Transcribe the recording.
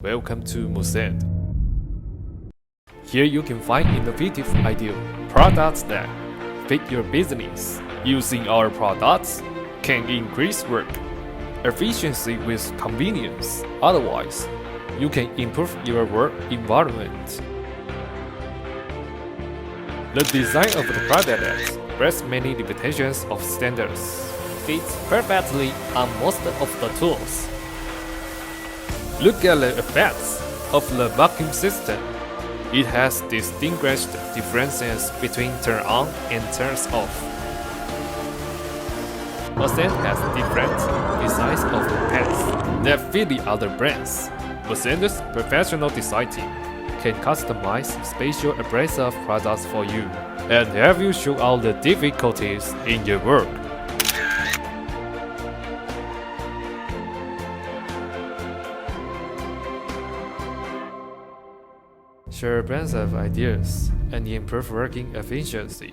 Welcome to Mosand. Here you can find innovative ideal products that fit your business. Using our products can increase work efficiency with convenience. Otherwise, you can improve your work environment. The design of the product breaks many limitations of standards. Fits perfectly on most of the tools. Look at the effects of the vacuum system. It has distinguished differences between turn on and turns off. Mosand has different designs of pens that fit the other brands. Mosand's professional design team can customize special abrasive products for you and help you show out the difficulties in your work. Share brands of ideas and improve working efficiency.